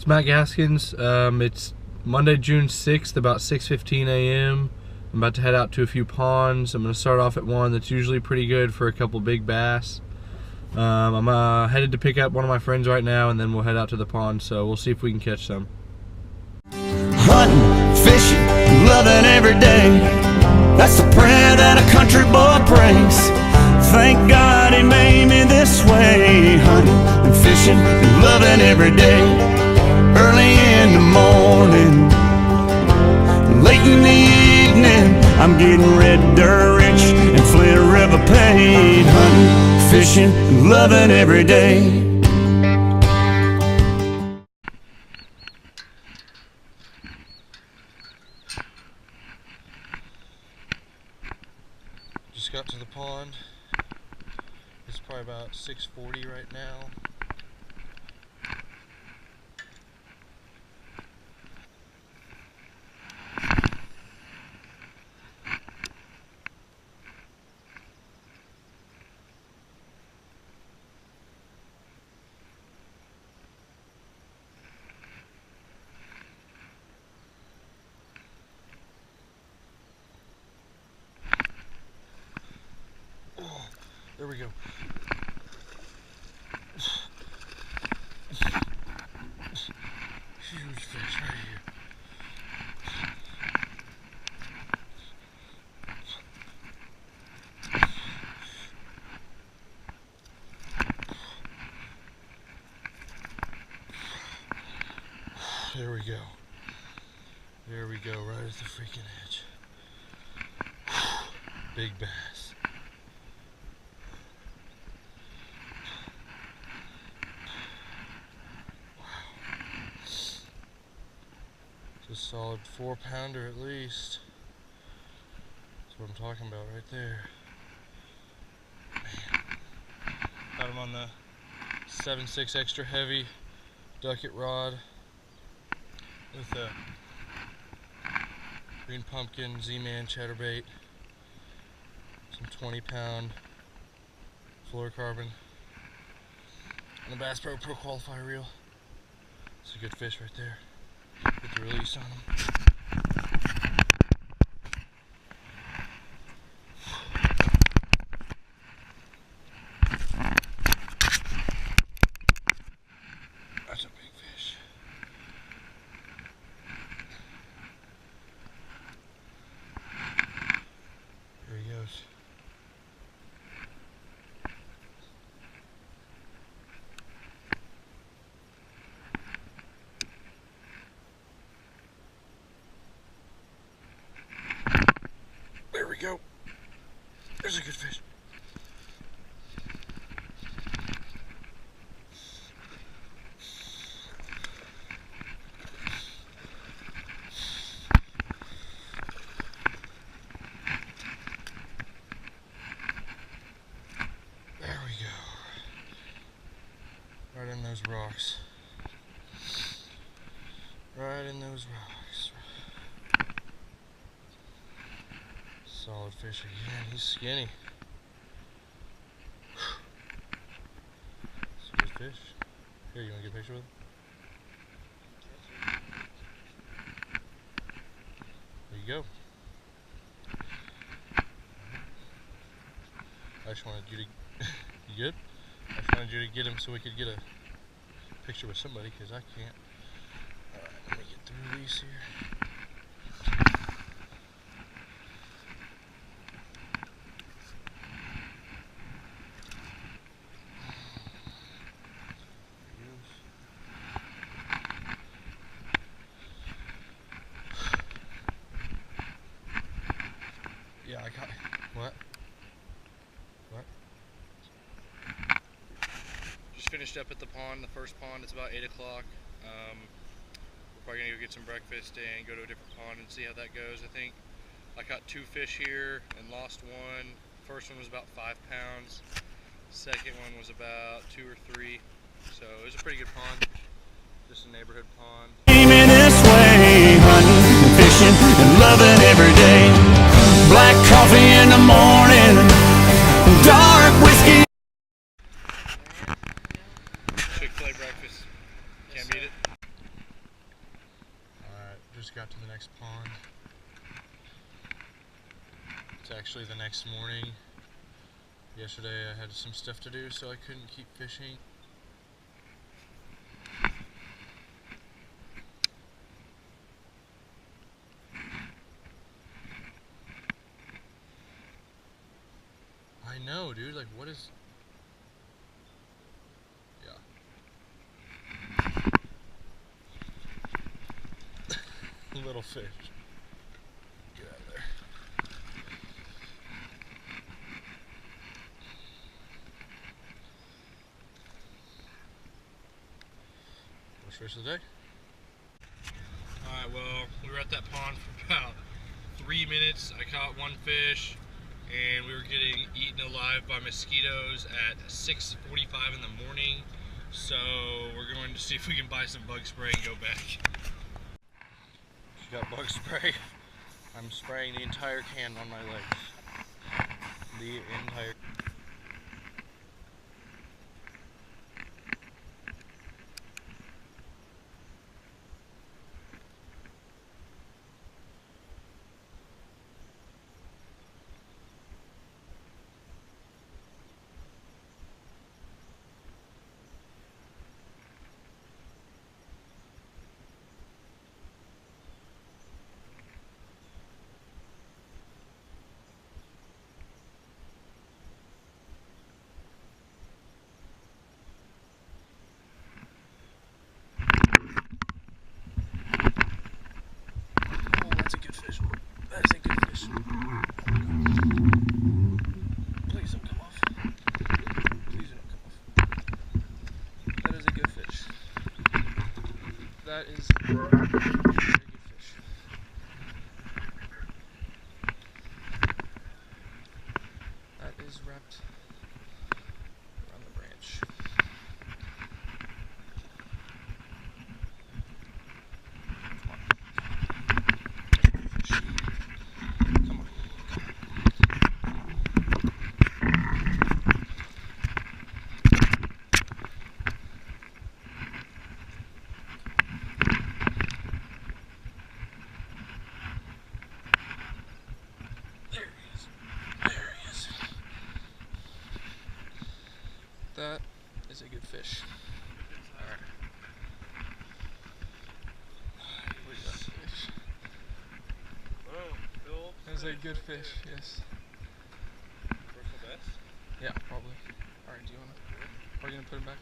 It's Matt Gaskins. It's Monday, June 6th, about 6:15 a.m. I'm about to head out to a few ponds. I'm going to start off at one that's usually pretty good for a couple big bass. I'm headed to pick up one of my friends right now, and then we'll head out to the pond, so we'll see if we can catch some. Hunting, fishing, loving every day. That's the prayer that a country boy prays. Thank God he made me this way. Hunting and fishing and loving every day. Early in the morning, late in the evening, I'm getting red dirt rich and Flint River paid. Hunting, fishing, and loving every day. Just got to the pond. It's probably about 6:40 right now. There we go. Huge fish right here. There we go. There we go, right at the freaking edge. Big bass. It's a solid 4-pounder at least. That's what I'm talking about right there. Man. Got him on the 7.6 extra heavy ducket rod with a green pumpkin Z-Man chatterbait, some 20-pound fluorocarbon, and a Bass Pro Qualifier reel. It's a good fish right there. Get the release on him. That's a big fish. There he goes. There we go. There's a good fish. There we go. Right in those rocks. Right in those rocks. Solid fish again. He's skinny. It's a good fish. Here, you want to get a picture with him? There you go. I just wanted you to... You good? I just wanted you to get him so we could get a picture with somebody, because I can't. Alright, let me get the release here. Yeah, I got... What? What? Just finished up at the pond, the first pond. It's about 8 o'clock. We're probably gonna go get some breakfast and go to a different pond and see how that goes. I think I caught 2 fish here and lost one. First one was about 5 pounds. Second one was about 2 or 3. So it was a pretty good pond. Just a neighborhood pond. Came in this way, hunting and fishing and loving every day. Black coffee in the morning, dark whiskey. Chick-fil-A breakfast. Can't beat it. just got to the next pond. It's actually the next morning. Yesterday I had some stuff to do, so I couldn't keep fishing. I know, dude, like what is... Yeah. Little fish. Get out of there. First fish of the day. Alright, well, we were at that pond for about 3 minutes. I caught one fish, and we were getting eaten alive by mosquitoes at 6:45 in the morning. So we're going to see if we can buy some bug spray and go back. She got bug spray. I'm spraying the entire can on my legs. The entire... Please don't come off. Please don't come off. That is a good fish. That is a very good fish. That is wrapped around the branch. That is a good fish. Alright. Fish. That is a good fish, yes. First the best? Yeah, probably. Alright, do you wanna... Are you gonna put him back?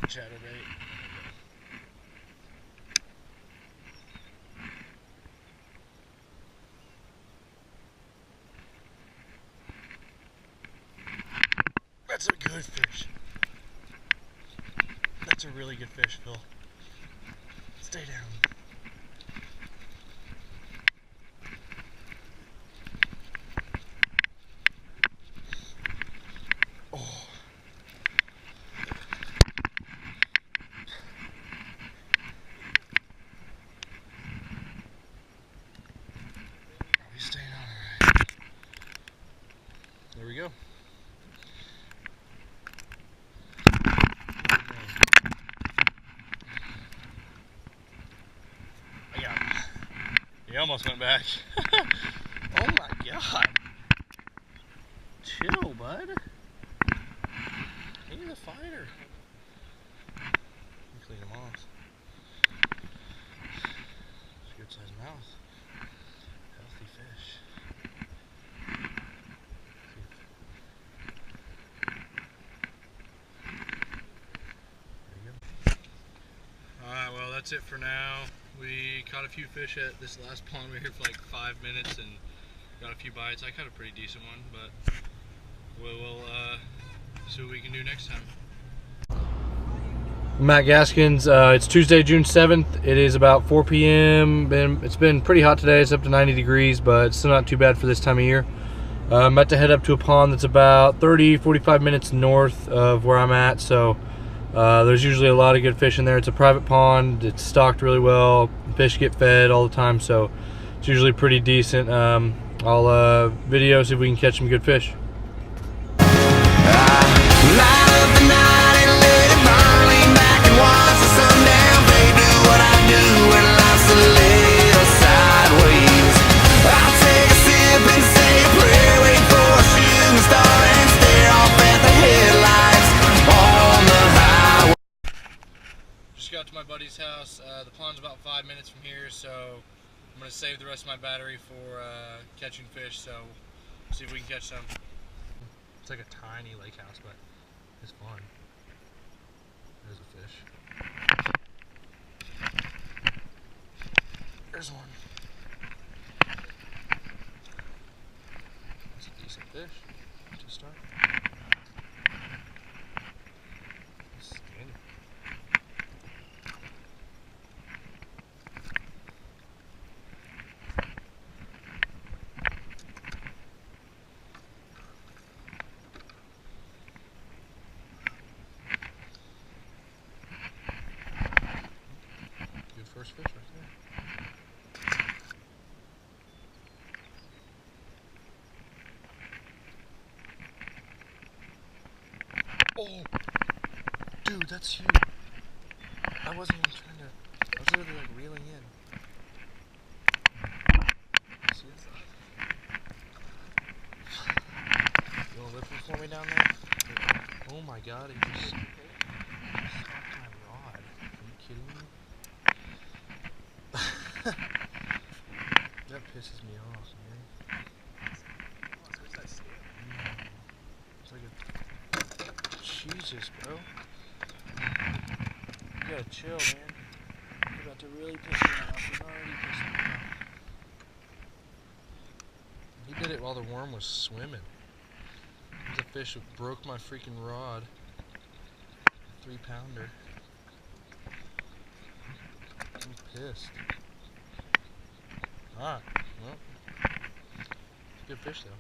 Chatterbait. That's a good fish. That's a really good fish, Phil. Stay down. Oh. Are we staying on it right? There we go. He almost went back. Oh my god. Chill, bud. He's a fighter. Let me clean him off. It's a good sized mouth. Healthy fish. There you go. Alright, well that's it for now. We caught a few fish at this last pond. We were here for like 5 minutes and got a few bites. I caught a pretty decent one, but we'll see what we can do next time. Matt Gaskins. It's Tuesday, June 7th. It is about 4 p.m. It's been pretty hot today. It's up to 90 degrees, but it's still not too bad for this time of year. I'm about to head up to a pond that's about 30-45 minutes north of where I'm at, so there's usually a lot of good fish in there. It's a private pond. It's stocked really well. Fish get fed all the time, so it's usually pretty decent. I'll video, see if we can catch some good fish. Watch the sun down, baby, do what I do, and life's a just got to my buddy's house. The pond's about 5 minutes from here, so I'm gonna save the rest of my battery for catching fish. So see if we can catch some. It's like a tiny lake house, but it's fun. There's a fish. There's one. That's a decent fish to start. Skinny. Good first fish right there. Oh, dude, that's huge. I wasn't even trying to. I was literally like reeling in. See it? You wanna lift it for me down there? Oh my god, it just stopped my rod. Are you kidding me? That pisses me off, man. It's like a. Jesus, bro. You gotta chill, man. You're about to really piss me off. You're already pissing me off. He did it while the worm was swimming. There's a fish that broke my freaking rod. A 3-pounder. I'm pissed. Alright, well. Good fish though.